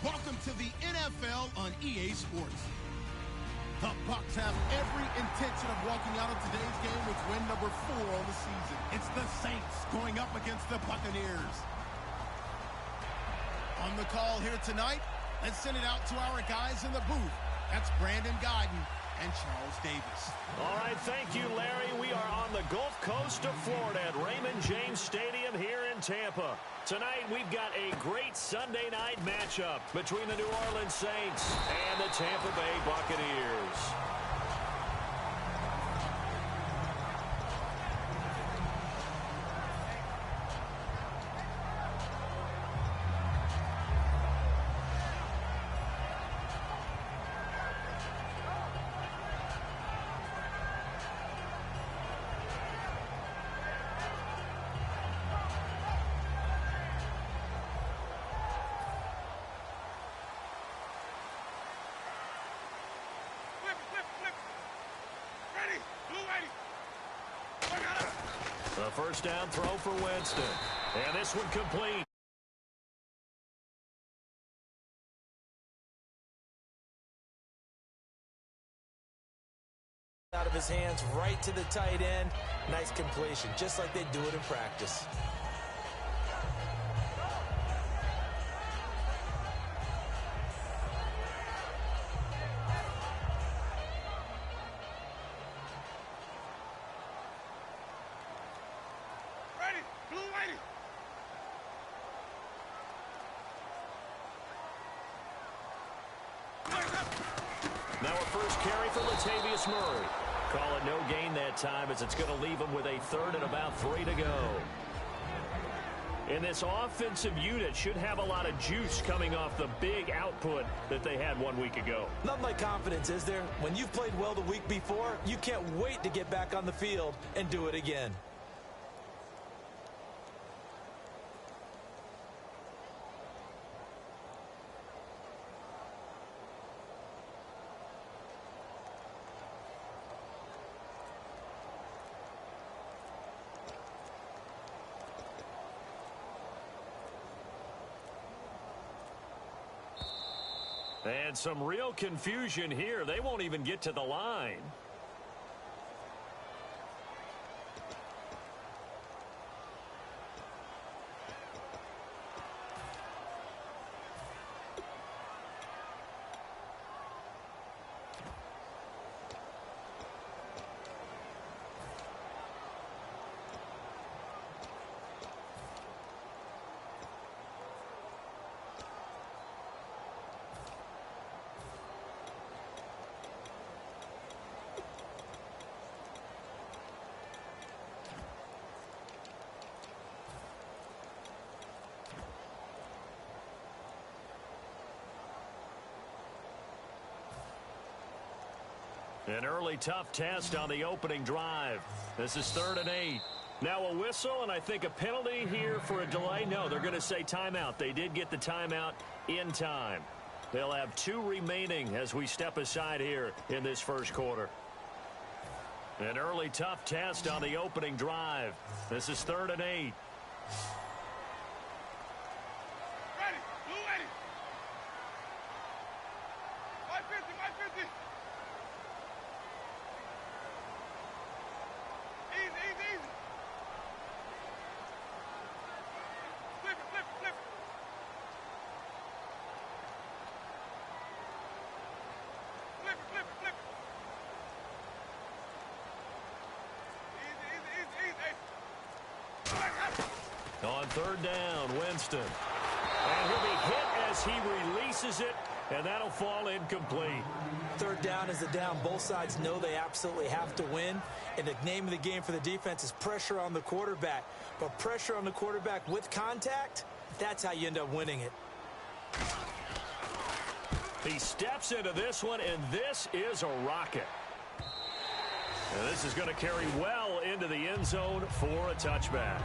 welcome to the NFL on EA Sports. The Bucs have every intention of walking out of today's game with win number 4 on the season. It's the Saints going up against the Buccaneers. On the call here tonight, let's send it out to our guys in the booth. That's Brandon Guyton and Charles Davis. All right, thank you, Larry. We are on the Gulf Coast of Florida at Raymond James Stadium here in Tampa. Tonight, we've got a great Sunday night matchup between the New Orleans Saints and the Tampa Bay Buccaneers. The first down throw for Winston. And this one complete. Out of his hands right to the tight end. Nice completion, just like they do it in practice. Now a first carry for Latavius Murray. Call it no gain that time as it's going to leave him with a third and about 3 to go. And this offensive unit should have a lot of juice coming off the big output that they had 1 week ago. Nothing like confidence, is there? When you've played well the week before, you can't wait to get back on the field and do it again. And some real confusion here. They won't even get to the line. An early tough test on the opening drive. This is 3rd and 8. Now a whistle and I think a penalty here for a delay. No, they're going to say timeout. They did get the timeout in time. They'll have 2 remaining as we step aside here in this first quarter. An early tough test on the opening drive. This is 3rd and 8. On 3rd down, Winston. And he'll be hit as he releases it, and that'll fall incomplete. 3rd down is the down. Both sides know they absolutely have to win. And the name of the game for the defense is pressure on the quarterback. But pressure on the quarterback with contact, that's how you end up winning it. He steps into this one, and this is a rocket. And this is going to carry well into the end zone for a touchback.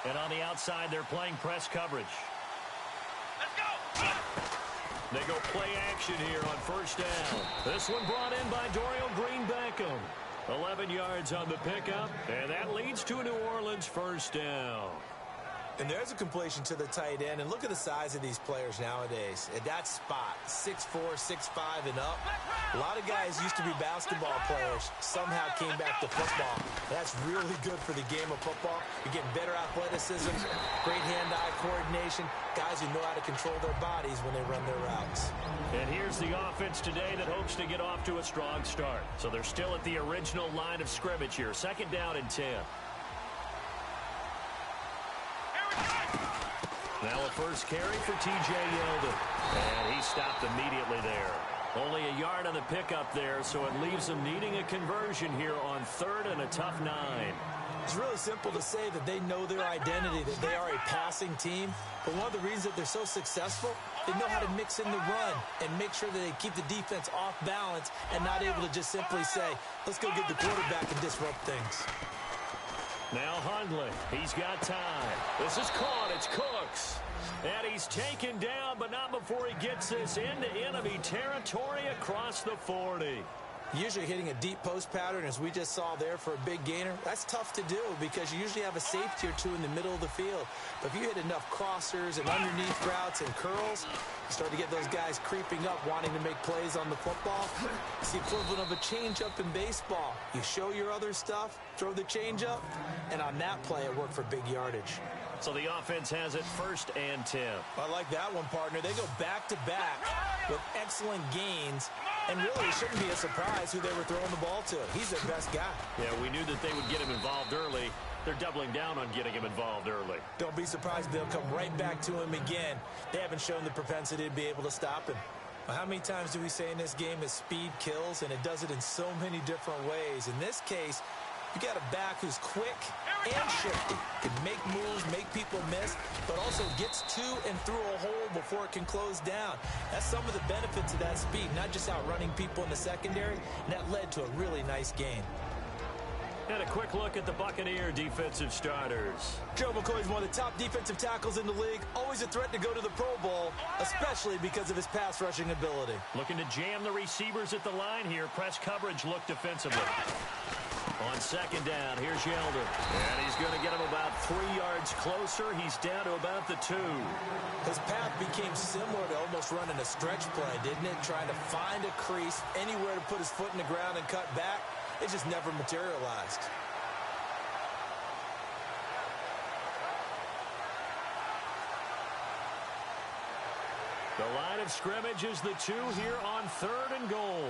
And on the outside, they're playing press coverage. They go play action here on first down. This one brought in by Dorial Green-Beckham. 11 yards on the pickup, and that leads to a New Orleans first down. And there's a completion to the tight end. And look at the size of these players nowadays. At that spot, 6'4", 6'5", and up. A lot of guys used to be basketball players. Somehow came back to football. That's really good for the game of football. You're getting better athleticism, great hand-eye coordination. Guys who know how to control their bodies when they run their routes. And here's the offense today that hopes to get off to a strong start. So they're still at the original line of scrimmage here. Second down and 10. Now a first carry for T.J. Yeldon. And he stopped immediately there. Only a yard on the pickup there, so it leaves them needing a conversion here on third and a tough 9. It's really simple to say that they know their identity, that they are a passing team. But one of the reasons that they're so successful, they know how to mix in the run and make sure that they keep the defense off balance and not able to just simply say, let's go get the quarterback and disrupt things. Now Hundley, he's got time. This is caught, it's Cooks. And he's taken down, but not before he gets this into enemy territory across the 40. Usually hitting a deep post pattern, as we just saw there for a big gainer, that's tough to do because you usually have a safety or two in the middle of the field. But if you hit enough crossers and underneath routes and curls, you start to get those guys creeping up, wanting to make plays on the football. It's the equivalent of a changeup in baseball. You show your other stuff, throw the changeup, and on that play, it worked for big yardage. So the offense has it first and 10. I like that one, partner. They go back-to-back with excellent gains. And really, it shouldn't be a surprise who they were throwing the ball to. He's their best guy. Yeah, we knew that they would get him involved early. They're doubling down on getting him involved early. Don't be surprised if they'll come right back to him again. They haven't shown the propensity to be able to stop him. Well, how many times do we say in this game that speed kills, and it does it in so many different ways? In this case, you got a back who's quick and shifty, can make moves, make people miss, but also gets to and through a hole before it can close down. That's some of the benefits of that speed, not just outrunning people in the secondary, and that led to a really nice gain. And a quick look at the Buccaneer defensive starters. Joe McCoy's one of the top defensive tackles in the league, always a threat to go to the Pro Bowl, especially because of his pass rushing ability. Looking to jam the receivers at the line here. Press coverage look defensively. On second down, here's Yeldon. And he's going to get him about 3 yards closer. He's down to about the 2. His path became similar to almost running a stretch play, didn't it? Trying to find a crease, anywhere to put his foot in the ground and cut back. It just never materialized. The line of scrimmage is the 2 here on third and goal.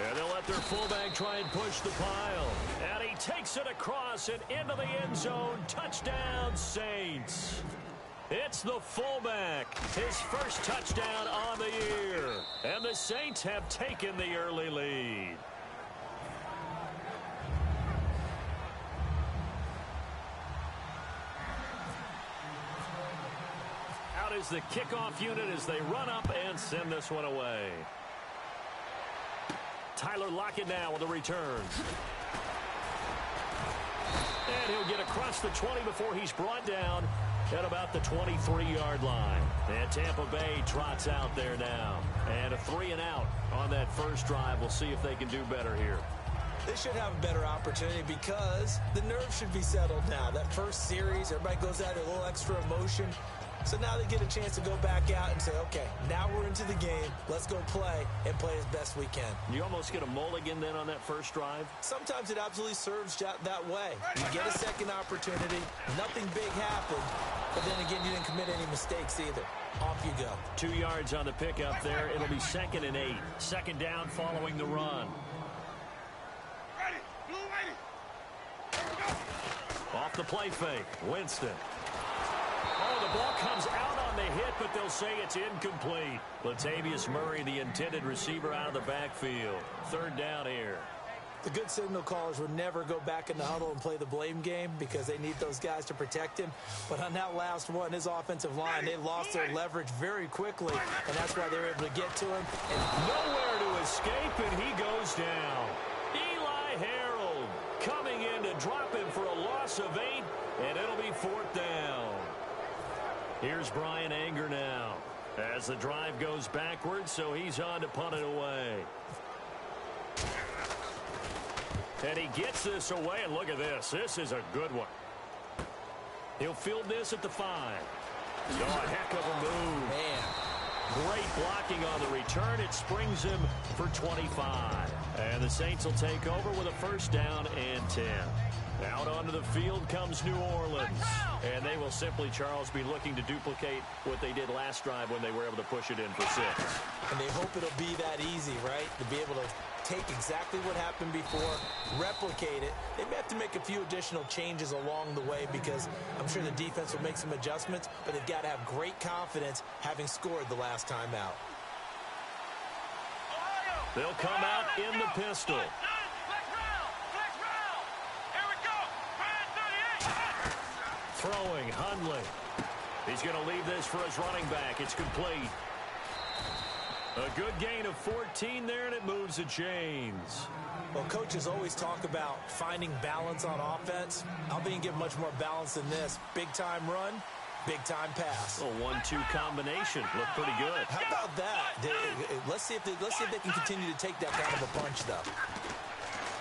And they'll let their fullback try and push the pile. And he takes it across and into the end zone. Touchdown, Saints. It's the fullback. His first touchdown on the year. And the Saints have taken the early lead. Out is the kickoff unit as they run up and send this one away. Tyler Lockett now with the return. And he'll get across the 20 before he's brought down at about the 23-yard line. And Tampa Bay trots out there now. And a 3-and-out on that first drive. We'll see if they can do better here. They should have a better opportunity because the nerves should be settled now. That first series, everybody goes out with a little extra emotion. So now they get a chance to go back out and say, okay, now we're into the game. Let's go play and play as best we can. You almost get a mulligan then on that first drive? Sometimes it absolutely serves that way. You get a second opportunity. Nothing big happened. But then again, you didn't commit any mistakes either. Off you go. 2 yards on the pickup there. It'll be 2nd and 8. Second down following the run. Off the play fake. Winston. Oh, the ball comes out on the hit, but they'll say it's incomplete. Latavius Murray, the intended receiver, out of the backfield. Third down here. The good signal callers would never go back in the huddle and play the blame game because they need those guys to protect him. But on that last one, his offensive line, they lost their leverage very quickly, and that's why they were able to get to him. And nowhere to escape, and he goes down. Eli Harold coming in to drop him for a loss of 8, and it'll be 4th down. Here's Brian Anger now as the drive goes backwards, so he's on to punt it away. And he gets this away, and look at this. This is a good one. He'll field this at the 5. Oh, a heck of a move. Man. Great blocking on the return. It springs him for 25. And the Saints will take over with a 1st down and 10. Out onto the field comes New Orleans. And they will simply, Charles, be looking to duplicate what they did last drive when they were able to push it in for 6. And they hope it'll be that easy, right? To be able to take exactly what happened before, replicate it. They may have to make a few additional changes along the way because I'm sure the defense will make some adjustments, but they've got to have great confidence having scored the last time out. They'll come out in the pistol. Throwing, Hundley. He's going to leave this for his running back. It's complete. A good gain of 14 there, and it moves the chains. Well, coaches always talk about finding balance on offense. I'll be give much more balance than this. Big-time run, big-time pass. A 1-2 combination. Looked pretty good. How about that? Let's see if they can continue to take that kind of a punch, though.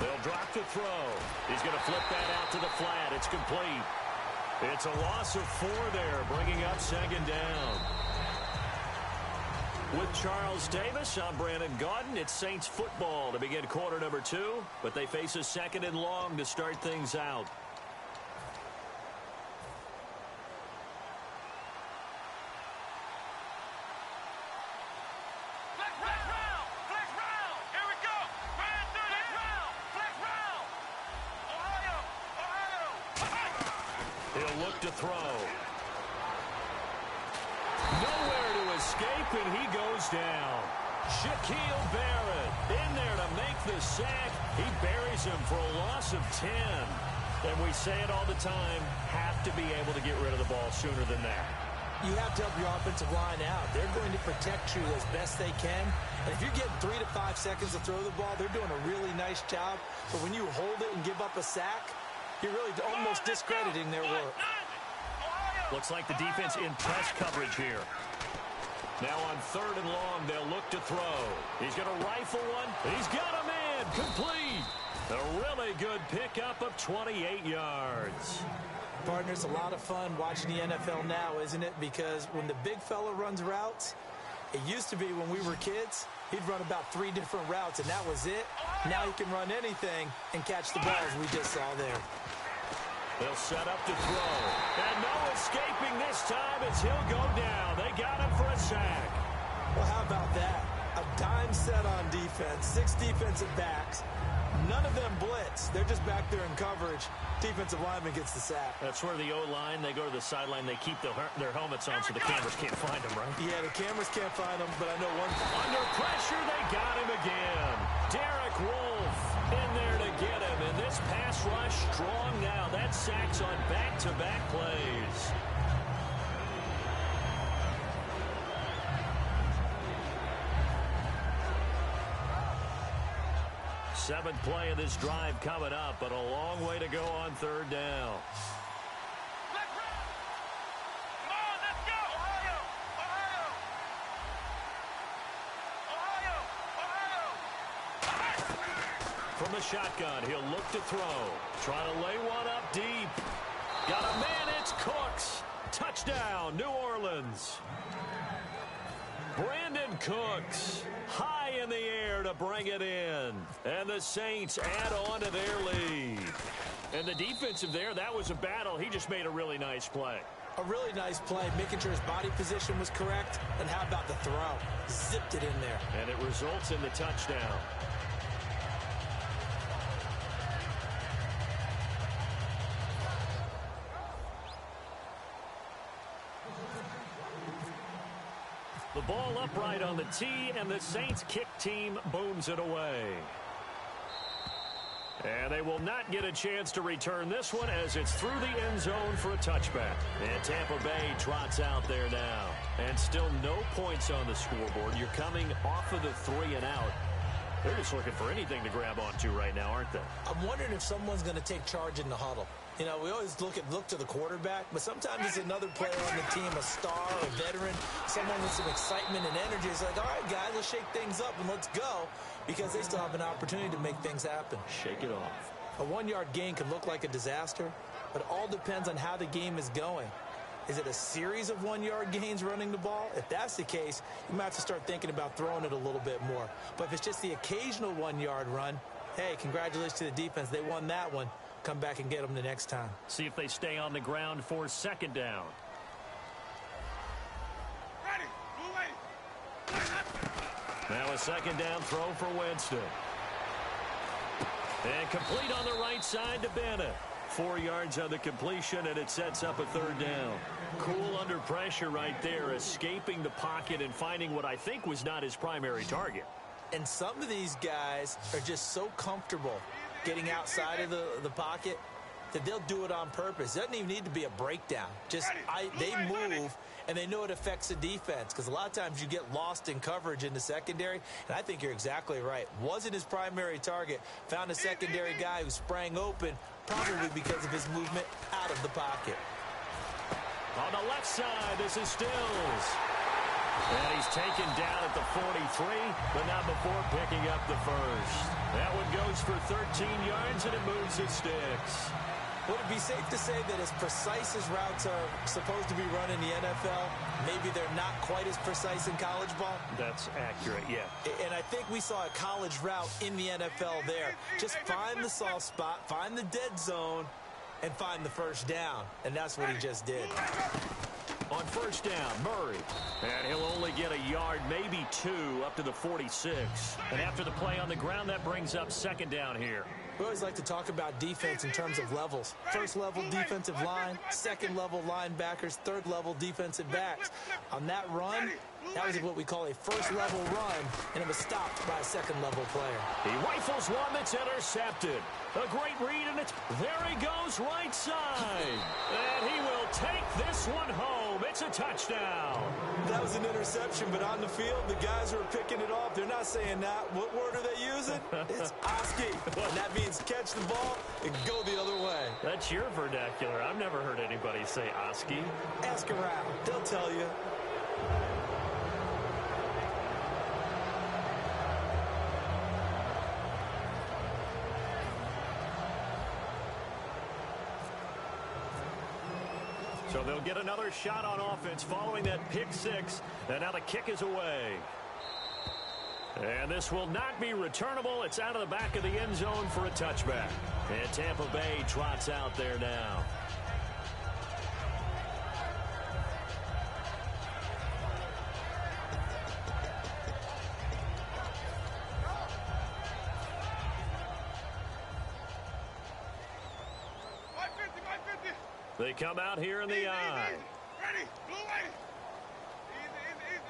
They'll drop the throw. He's going to flip that out to the flat. It's complete. It's a loss of 4 there, bringing up 2nd down. With Charles Davis, I'm Brandon Gaudin. It's Saints football to begin quarter number 2, but they face a 2nd and long to start things out. He'll look to throw. Nowhere to escape, and he goes down. Shaquille Barrett in there to make the sack. He buries him for a loss of 10. And we say it all the time, have to be able to get rid of the ball sooner than that. You have to help your offensive line out. They're going to protect you as best they can. And if you're getting 3 to 5 seconds to throw the ball, they're doing a really nice job. But when you hold it and give up a sack, you're really almost discrediting their work. Looks like the defense in press coverage here. Now on 3rd and long, they'll look to throw. He's going to rifle one. He's got him in. Complete. A really good pickup of 28 yards. Partner, it's a lot of fun watching the NFL now, isn't it? Because when the big fella runs routes, it used to be when we were kids, he'd run about 3 different routes, and that was it. Now he can run anything and catch the ball, as we just saw there. They'll set up to throw. And no escaping this time as he'll go down. They got him for a sack. Well, how about that? A dime set on defense, 6 defensive backs. None of them blitz. They're just back there in coverage. Defensive lineman gets the sack. That's where the O-line, they go to the sideline, they keep their helmets on so the cameras can't find them, right? Yeah, the cameras can't find them, but I know one thing. Under pressure, they got him again. Derek Wolfe in there to get him. And this pass rush strong now. That sacks on back-to-back plays. Seventh play of this drive coming up, but a long way to go on 3rd down. From the shotgun, he'll look to throw. Trying to lay one up deep. Got a man, it's Cooks. Touchdown, New Orleans. Brandon Cooks, high in the air to bring it in. And the Saints add on to their lead. And the defensive there, that was a battle. He just made a really nice play. A really nice play, making sure his body position was correct. And how about the throw? Zipped it in there. And it results in the touchdown. The ball upright on the tee, and the Saints kick team booms it away. And they will not get a chance to return this one as it's through the end zone for a touchback. And Tampa Bay trots out there now. And still no points on the scoreboard. You're coming off of the 3 and out. They're just looking for anything to grab onto right now, aren't they? I'm wondering if someone's going to take charge in the huddle. You know, we always look to the quarterback, but sometimes it's another player on the team, a star, a veteran, someone with some excitement and energy. It's like, all right, guys, let's shake things up and let's go, because they still have an opportunity to make things happen. Shake it off. A 1-yard gain can look like a disaster, but it all depends on how the game is going. Is it a series of 1-yard gains running the ball? If that's the case, you might have to start thinking about throwing it a little bit more. But if it's just the occasional 1-yard run, hey, congratulations to the defense. They won that one. Come back and get them the next time. See if they stay on the ground for second down. Now a second down throw for Winston. And complete on the right side to Bennett. 4 yards on the completion, and it sets up a third down. Cool under pressure right there, escaping the pocket and finding what I think was not his primary target. And some of these guys are just so comfortable getting outside of the pocket that they'll do it on purpose. It doesn't even need to be a breakdown. Just they move, and they know it affects the defense, because a lot of times you get lost in coverage in the secondary, and I think you're exactly right. Wasn't his primary target. Found a secondary guy who sprang open, probably because of his movement out of the pocket. On the left side, this is Stills. And he's taken down at the 43, but not before picking up the first. That one goes for 13 yards, and it moves the sticks. Would it be safe to say that as precise as routes are supposed to be run in the NFL, maybe they're not quite as precise in college ball? That's accurate, yeah. And I think we saw a college route in the NFL there. Just find the soft spot, find the dead zone, and find the first down. And that's what he just did. On first down, Murray. And he'll only get a yard, maybe 2, up to the 46. And after the play on the ground, that brings up second down here. We always like to talk about defense in terms of levels. First level defensive line, second level linebackers, third level defensive backs. On that run, that was what we call a first level run, and it was stopped by a second level player. He rifles one that's intercepted. A great read, and there he goes right side. And he will take this one home. It's a touchdown. That was an interception, but on the field, the guys who are picking it off, they're not saying that. What word are they using? It's Oski. And that means catch the ball and go the other way. That's your vernacular. I've never heard anybody say Oski. Ask around. They'll tell you. So they'll get another shot on offense following that pick six. And now the kick is away. And this will not be returnable. It's out of the back of the end zone for a touchback. And Tampa Bay trots out there now. They come out here in the eye. Ready, blue way.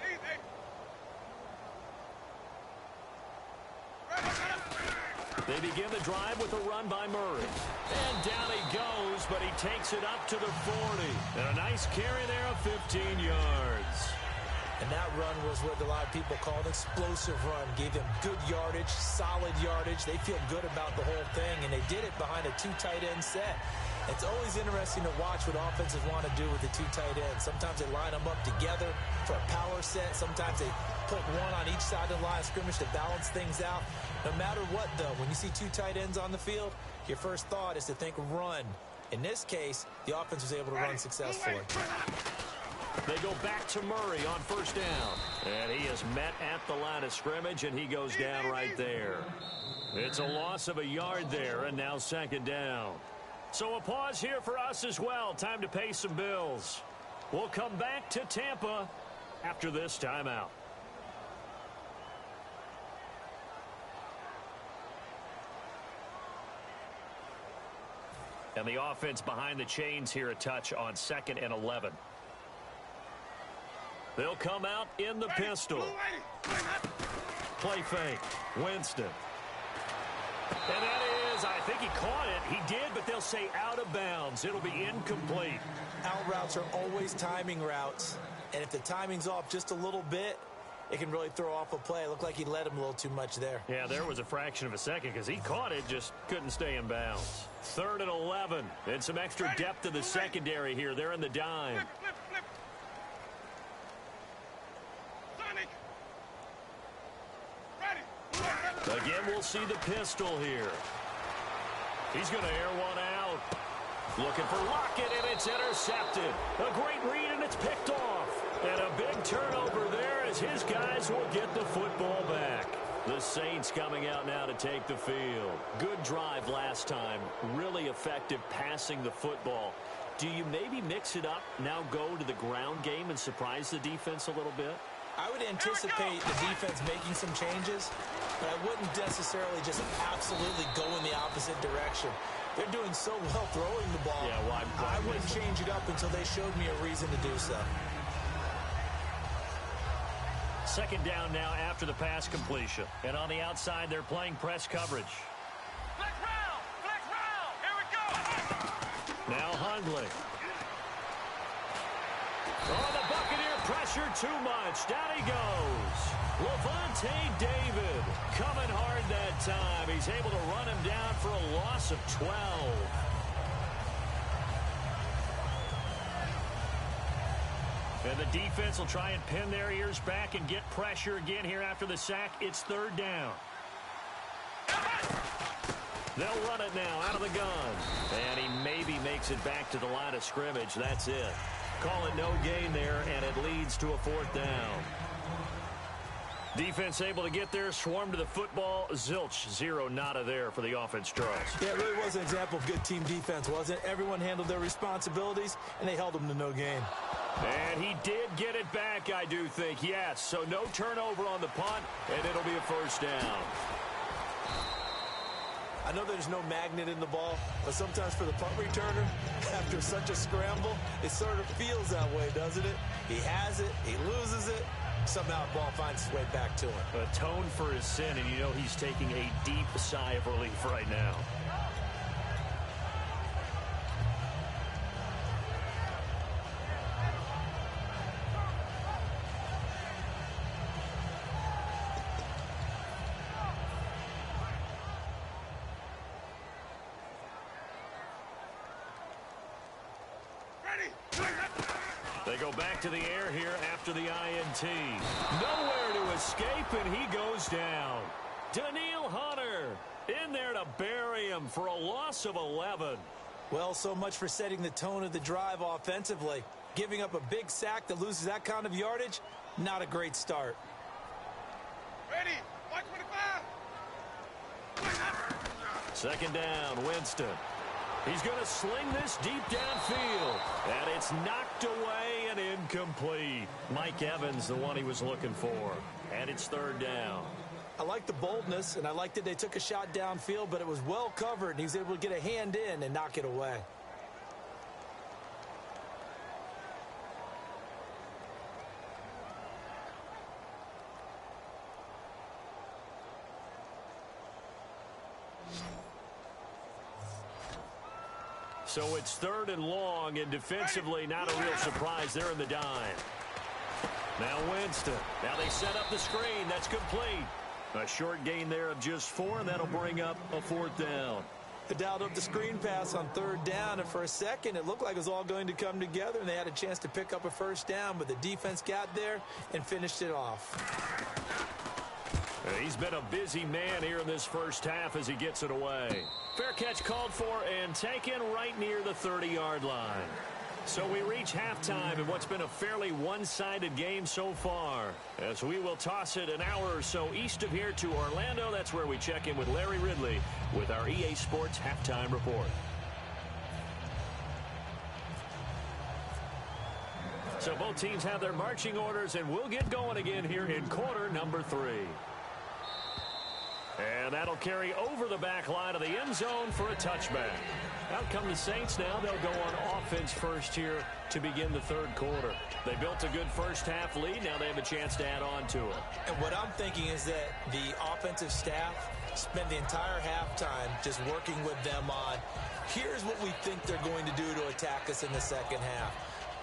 Easy. They begin the drive with a run by Murray. And down he goes, but he takes it up to the 40. And a nice carry there of 15 yards. And that run was what a lot of people call an explosive run. Gave them good yardage, solid yardage. They feel good about the whole thing, and they did it behind a 2 tight end set. It's always interesting to watch what offenses want to do with the 2 tight ends. Sometimes they line them up together for a power set. Sometimes they put one on each side of the line of scrimmage to balance things out. No matter what, though, when you see 2 tight ends on the field, your first thought is to think run. In this case, the offense was able to run successfully. They go back to Murray on first down. And he is met at the line of scrimmage, and he goes down right there. It's a loss of a yard there, and now second down. So a pause here for us as well. Time to pay some bills. We'll come back to Tampa after this timeout. And the offense behind the chains here a touch on 2nd and 11. They'll come out in the pistol. Play fake. Winston. And that is, I think he caught it. He did, but they'll say out of bounds. It'll be incomplete. Out routes are always timing routes. And if the timing's off just a little bit, it can really throw off a play. It looked like he led him a little too much there. Yeah, there was a fraction of a second because he caught it, just couldn't stay in bounds. 3rd and 11, and some extra depth in the secondary here. They're in the dime. Flip. Sonic. Ready. Again, we'll see the pistol here. He's going to air one out. Looking for Lockett, and it's intercepted. A great read, and it's picked off. And a big turnover there as his guys will get the football back. The Saints coming out now to take the field. Good drive last time. Really effective passing the football. Do you maybe mix it up, now go to the ground game and surprise the defense a little bit? I would anticipate the defense making some changes, but I wouldn't necessarily just absolutely go in the opposite direction. They're doing so well throwing the ball. Yeah, why I wouldn't change it up until they showed me a reason to do so. 2nd down now after the pass completion. And on the outside, they're playing press coverage. Flex round. Here we go. Now Hundley. Oh, the Buccaneer pressure too much. Down he goes. Levante David coming hard that time. He's able to run him down for a loss of 12. And the defense will try and pin their ears back and get pressure again here after the sack. It's 3rd down. They'll run it now out of the gun. And he maybe makes it back to the line of scrimmage. That's it. Call it no gain there, and it leads to a 4th down. Defense able to get there, swarm to the football. Zilch, 0 nada there for the offense draws. Yeah, it really was an example of good team defense, wasn't it? Everyone handled their responsibilities, and they held them to no gain. And he did get it back, I do think, yes. So no turnover on the punt, and it'll be a 1st down. I know there's no magnet in the ball, but sometimes for the punt returner, after such a scramble, it sort of feels that way, doesn't it? He has it, he loses it, somehow the ball finds its way back to him. Atone for his sin, and you know he's taking a deep sigh of relief right now. They go back to the air here after the INT. Nowhere to escape, and he goes down. Daniil Hunter in there to bury him for a loss of 11. Well, so much for setting the tone of the drive offensively. Giving up a big sack that loses that kind of yardage, not a great start. Ready. 125. 2nd down, Winston. He's going to sling this deep downfield, and it's knocked away and incomplete. Mike Evans, the one he was looking for, and it's 3rd down. I like the boldness, and I like that they took a shot downfield, but it was well covered, and he was able to get a hand in and knock it away. So it's 3rd and long, and defensively not a real surprise. They're in the dime. Now Winston. Now they set up the screen. That's complete. A short gain there of just 4, and that'll bring up a 4th down. They dialed up the screen pass on 3rd down, and for a second it looked like it was all going to come together, and they had a chance to pick up a 1st down, but the defense got there and finished it off. He's been a busy man here in this 1st half as he gets it away. Fair catch called for and taken right near the 30-yard line. So we reach halftime in what's been a fairly one-sided game so far, as we will toss it an hour or so east of here to Orlando. That's where we check in with Larry Ridley with our EA Sports Halftime Report. So both teams have their marching orders, and we'll get going again here in quarter number 3. And that'll carry over the back line of the end zone for a touchback. Out come the Saints now. They'll go on offense first here to begin the 3rd quarter. They built a good 1st half lead. Now they have a chance to add on to it. And what I'm thinking is that the offensive staff spent the entire halftime just working with them on, here's what we think they're going to do to attack us in the 2nd half.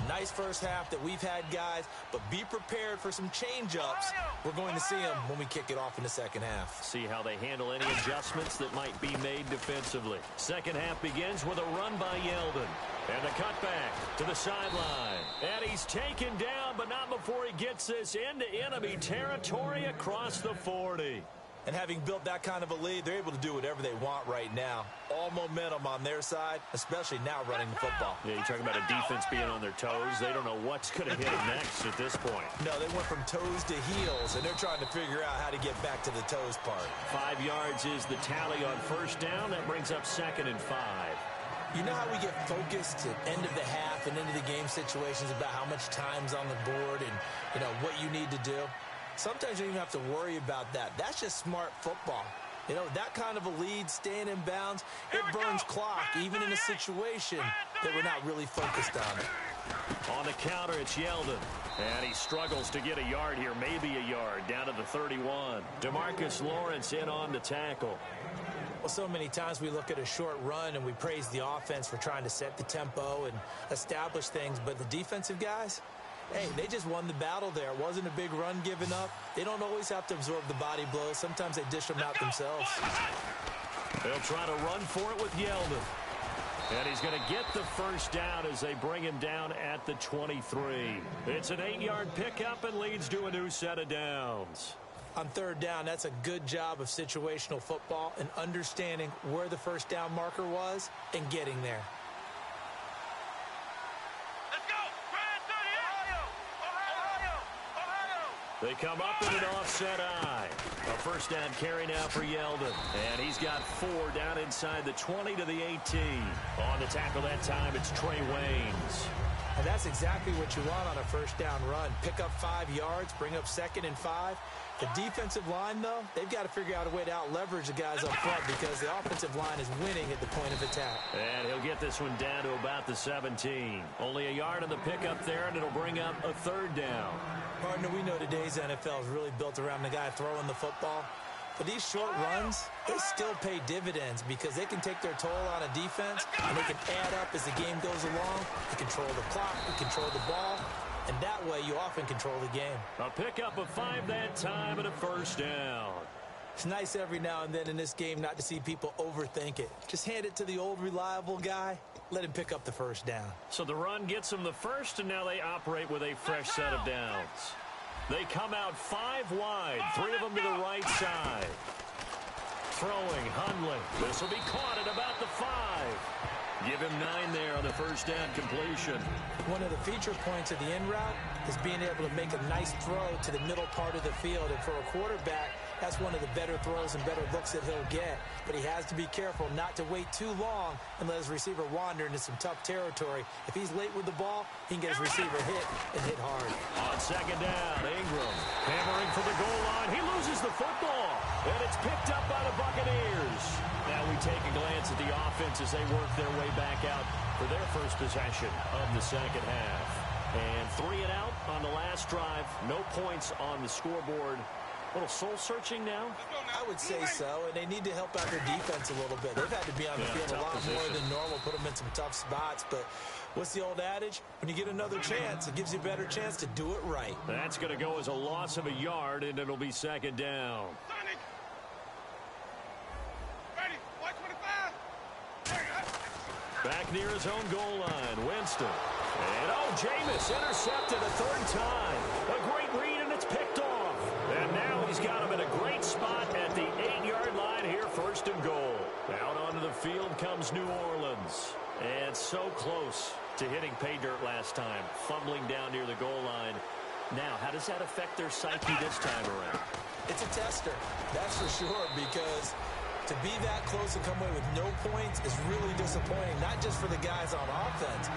Nice first half that we've had, guys, but be prepared for some change-ups. We're going to see them when we kick it off in the second half. See how they handle any adjustments that might be made defensively. Second half begins with a run by Yeldon. And the cutback to the sideline. And he's taken down, but not before he gets this into enemy territory across the 40. And having built that kind of a lead, they're able to do whatever they want right now. All momentum on their side, especially now running the football. Yeah, you're talking about a defense being on their toes. They don't know what's going to hit them next at this point. No, they went from toes to heels, and they're trying to figure out how to get back to the toes part. 5 yards is the tally on first down. That brings up 2nd and 5. You know how we get focused at end of the half and into the game situations about how much time's on the board and, you know, what you need to do? Sometimes you don't even have to worry about that. That's just smart football. You know, that kind of a lead, staying in bounds, it burns clock, even in a situation that we're not really focused on it. On the counter, it's Yeldon. And he struggles to get a yard here, maybe a yard, down to the 31. DeMarcus Lawrence in on the tackle. Well, so many times we look at a short run and we praise the offense for trying to set the tempo and establish things, but the defensive guys, hey, they just won the battle there. It wasn't a big run given up. They don't always have to absorb the body blows. Sometimes they dish them out themselves. They'll try to run for it with Yeldon. And he's going to get the first down as they bring him down at the 23. It's an 8-yard pickup and leads to a new set of downs. On third down, that's a good job of situational football and understanding where the first down marker was and getting there. Let's go! Ohio! They come up in an offset eye. A first down carry now for Yeldon. And he's got 4 down inside the 20 to the 18. On the tackle that time, it's Trey Waynes. And that's exactly what you want on a first down run. Pick up 5 yards, bring up 2nd and 5. The defensive line, though, they've got to figure out a way to out-leverage the guys up front because the offensive line is winning at the point of attack. And he'll get this one down to about the 17. Only a yard on the pickup there, and it'll bring up a 3rd down. Partner, we know today's NFL is really built around the guy throwing the football. But these short runs, they still pay dividends because they can take their toll on a defense, and they can add up as the game goes along. You control the clock, you control the ball, and that way you often control the game. A pickup of 5 that time and a first down. It's nice every now and then in this game not to see people overthink it. Just hand it to the old reliable guy. Let him pick up the first down. So the run gets them the first, and now they operate with a fresh set of downs. They come out 5 wide, 3 of them to the right side. Throwing, Hundley. This will be caught at about the 5. Give him 9 there on the first down completion. One of the feature points of the in route is being able to make a nice throw to the middle part of the field. And for a quarterback, that's one of the better throws and better looks that he'll get. But he has to be careful not to wait too long and let his receiver wander into some tough territory. If he's late with the ball, he can get his receiver hit and hit hard. On second down, Ingram hammering for the goal line. He loses the football, and it's picked up by the Buccaneers. Now we take a glance at the offense as they work their way back out for their first possession of the second half. And 3 and out on the last drive. No points on the scoreboard. A little soul-searching now? I would say so, and they need to help out their defense a little bit. They've had to be on the field a lot more than normal, put them in some tough spots. But what's the old adage? When you get another chance, it gives you a better chance to do it right. That's going to go as a loss of a yard, and it'll be second down. Back near his own goal line, Winston. And, Jameis intercepted a 3rd time. A great read, and it's picked off. And now he's got him in a great spot at the 8-yard line here, 1st and goal. Out onto the field comes New Orleans. And so close to hitting pay dirt last time, fumbling down near the goal line. Now, how does that affect their psyche this time around? It's a tester, that's for sure, because to be that close and come away with no points is really disappointing, not just for the guys on offense,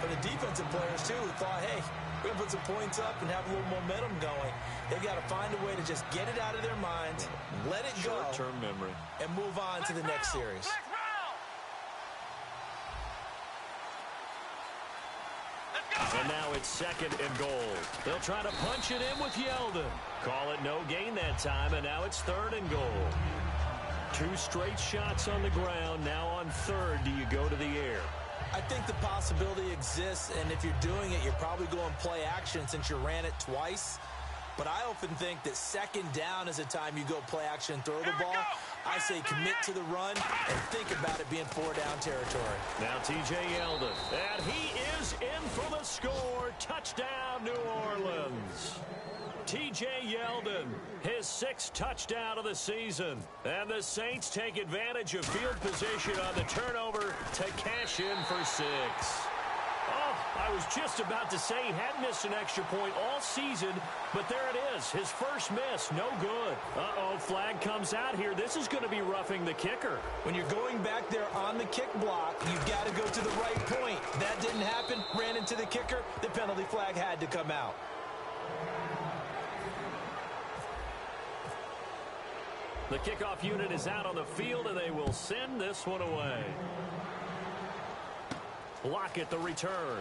but the defensive players, too, who thought, hey, we're going to put some points up and have a little momentum going. They've got to find a way to just get it out of their minds, let it go, short-term memory, and move on to the next series. And now it's 2nd and goal. They'll try to punch it in with Yeldon. Call it no gain that time, and now it's 3rd and goal. 2 straight shots on the ground. Now on 3rd, do you go to the air? I think the possibility exists, and if you're doing it, you're probably going play action since you ran it twice. But I often think that second down is a time you go play action and throw the ball. I say commit to the run and think about it being 4-down territory. Now T.J. Yeldon, and he is in for the score. Touchdown, New Orleans. T.J. Yeldon, his 6th touchdown of the season. And the Saints take advantage of field position on the turnover to cash in for 6. Oh, I was just about to say he hadn't missed an extra point all season, but there it is. His first miss, no good. Uh-oh, flag comes out here. This is going to be roughing the kicker. When you're going back there on the kick block, you've got to go to the right point. That didn't happen, ran into the kicker. The penalty flag had to come out. The kickoff unit is out on the field, and they will send this one away. Lockett, the return.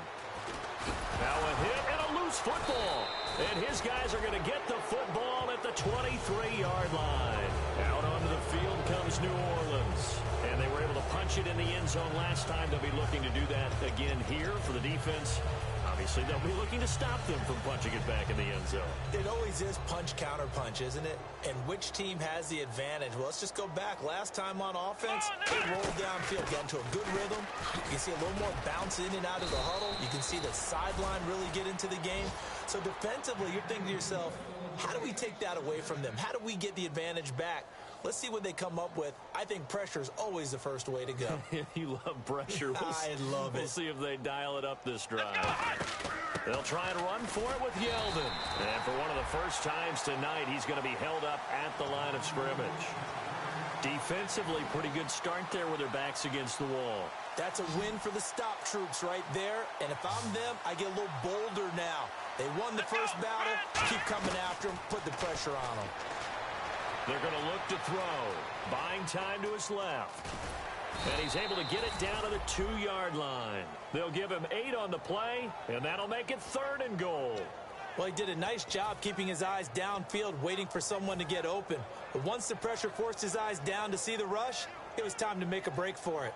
Now a hit and a loose football. And his guys are going to get the football at the 23-yard line. Out onto the field comes New Orleans. And they were able to punch it in the end zone last time. They'll be looking to do that again here for the defense. Obviously, they'll be looking to stop them from punching it back in the end zone. It always is punch-counter-punch, isn't it? And which team has the advantage? Well, let's just go back. Last time on offense, they rolled downfield, got into a good rhythm. You can see a little more bounce in and out of the huddle. You can see the sideline really get into the game. So defensively, you're thinking to yourself, how do we take that away from them? How do we get the advantage back? Let's see what they come up with. I think pressure is always the first way to go. You love pressure. I love it. We'll see if they dial it up this drive. They'll try and run for it with Yeldon. And for one of the first times tonight, he's going to be held up at the line of scrimmage. Defensively, pretty good start there with their backs against the wall. That's a win for the stop troops right there. And if I'm them, I get a little bolder now. They won the first battle. Keep coming after them. Put the pressure on them. They're going to look to throw. Buying time to his left. And he's able to get it down to the 2-yard line. They'll give him 8 on the play, and that'll make it 3rd and goal. Well, he did a nice job keeping his eyes downfield, waiting for someone to get open. But once the pressure forced his eyes down to see the rush, it was time to make a break for it.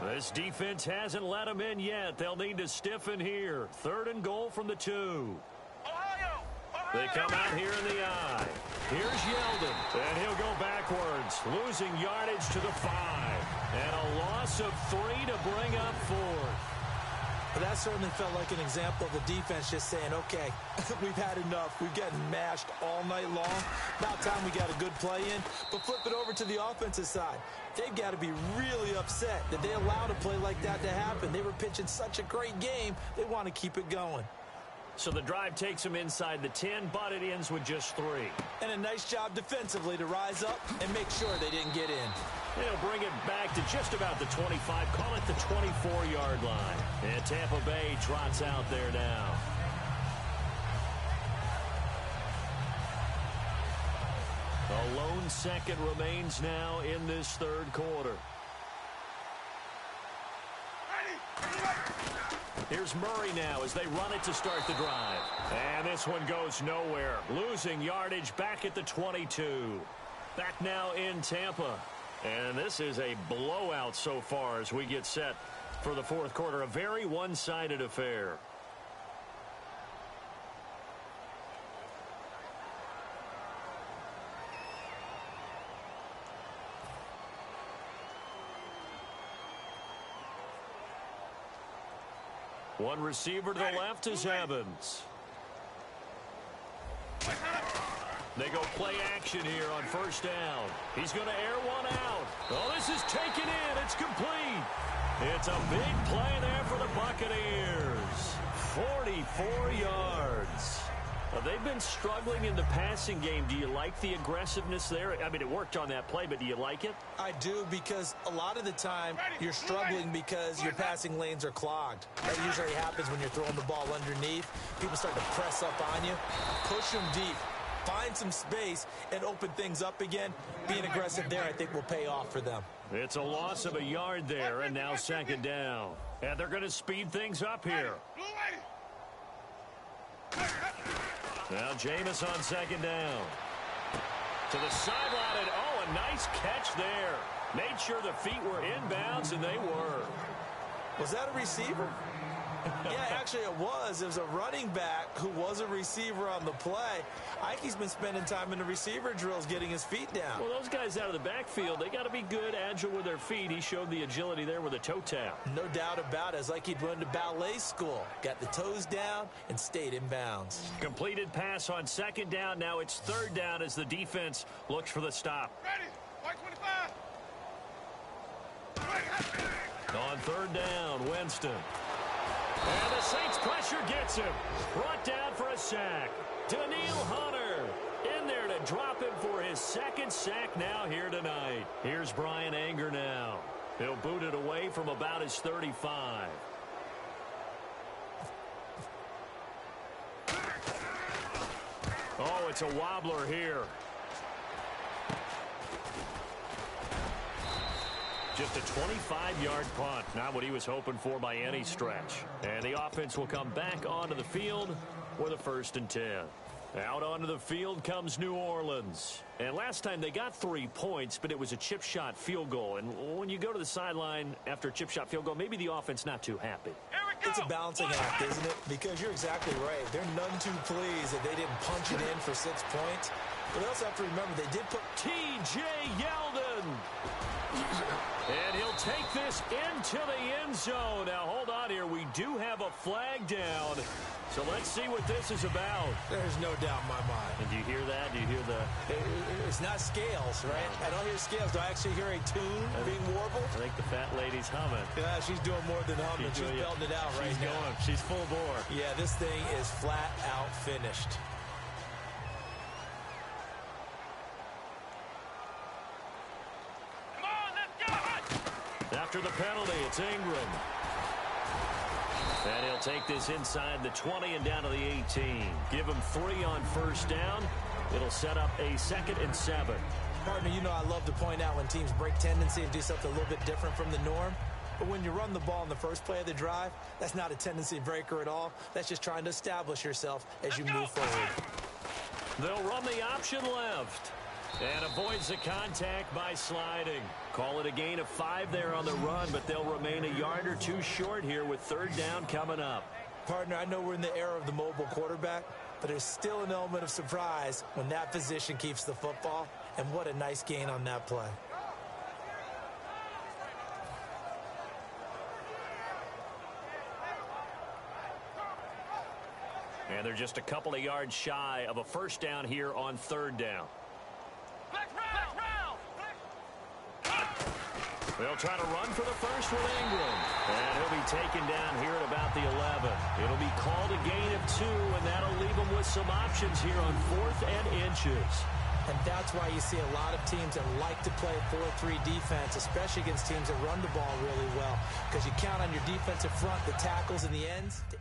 This defense hasn't let him in yet. They'll need to stiffen here. 3rd and goal from the 2. They come out here in the eye. Here's Yeldon, and he'll go backwards, losing yardage to the 5. And a loss of 3 to bring up 4th. But that certainly felt like an example of the defense just saying, okay, we've had enough. We've gotten mashed all night long. About time we got a good play in. But flip it over to the offensive side. They've got to be really upset that they allowed a play like that to happen. They were pitching such a great game, they want to keep it going. So the drive takes them inside the 10, but it ends with just 3. And a nice job defensively to rise up and make sure they didn't get in. They'll bring it back to just about the 25, call it the 24-yard line. And Tampa Bay trots out there now. A lone second remains now in this 3rd quarter. Here's Murray now as they run it to start the drive. And this one goes nowhere. Losing yardage back at the 22. Back now in Tampa. And this is a blowout so far as we get set for the 4th quarter. A very one-sided affair. One receiver to the left is Evans. They go play action here on 1st down. He's going to air one out. Oh, this is taken in. It's complete. It's a big play there for the Buccaneers. 44 yards. They've been struggling in the passing game. Do you like the aggressiveness there? I mean, it worked on that play, but do you like it? I do, because a lot of the time you're struggling because your passing lanes are clogged. That usually happens when you're throwing the ball underneath. People start to press up on you. Push them deep. Find some space and open things up again. Being aggressive there, I think, will pay off for them. It's a loss of a yard there, and now 2nd down. And they're going to speed things up here. Now Jameis on 2nd down. To the sideline, and a nice catch there. Made sure the feet were inbounds, and they were. Was that a receiver? Yeah, actually it was. It was a running back who was a receiver on the play. I think he's been spending time in the receiver drills getting his feet down. Well, those guys out of the backfield, they got to be good, agile with their feet. He showed the agility there with a toe tap. No doubt about it. It's like he'd went to ballet school. Got the toes down and stayed in bounds. Completed pass on second down. Now it's third down as the defense looks for the stop. Ready. White 25. On third down, Winston. And the Saints pressure gets him. Brought down for a sack. Daniil Hunter in there to drop him for his second sack now here tonight. Here's Brian Anger now. He'll boot it away from about his 35. Oh, it's a wobbler here. Just a 25-yard punt. Not what he was hoping for by any stretch. And the offense will come back onto the field with a 1st and 10. Out onto the field comes New Orleans. And last time they got 3 points, but it was a chip shot field goal. And when you go to the sideline after a chip shot field goal, maybe the offense not too happy. It's a balancing act, isn't it? Because you're exactly right. They're none too pleased that they didn't punch it in for 6 points. But they also have to remember they did put T.J. Yeldon. And he'll take this into the end zone. Now, hold on here. We do have a flag down. So let's see what this is about. There's no doubt in my mind. And do you hear that? Do you hear the... It's not scales, right? I don't hear scales. Do I actually hear a tune being warbled? I think the fat lady's humming. Yeah, she's doing more than humming. She's belting it out right now. Going. She's full bore. Yeah, this thing is flat out finished. Come on, let's go. After the penalty, it's Ingram. And he'll take this inside the 20 and down to the 18. Give him 3 on first down. It'll set up a 2nd and 7. Partner, you know I love to point out when teams break tendency and do something a little bit different from the norm. But when you run the ball in the first play of the drive, that's not a tendency breaker at all. That's just trying to establish yourself as you move forward. They'll run the option left. And avoids the contact by sliding. Call it a gain of 5 there on the run, but they'll remain a yard or 2 short here with third down coming up. Partner, I know we're in the era of the mobile quarterback, but there's still an element of surprise when that position keeps the football, and what a nice gain on that play. And they're just a couple of yards shy of a first down here on third down. They'll try to run for the first with Ingram. And he'll be taken down here at about the 11. It'll be called a gain of 2, and that'll leave them with some options here on 4th and inches. And that's why you see a lot of teams that like to play 4-3 defense, especially against teams that run the ball really well, because you count on your defensive front, the tackles, and the ends to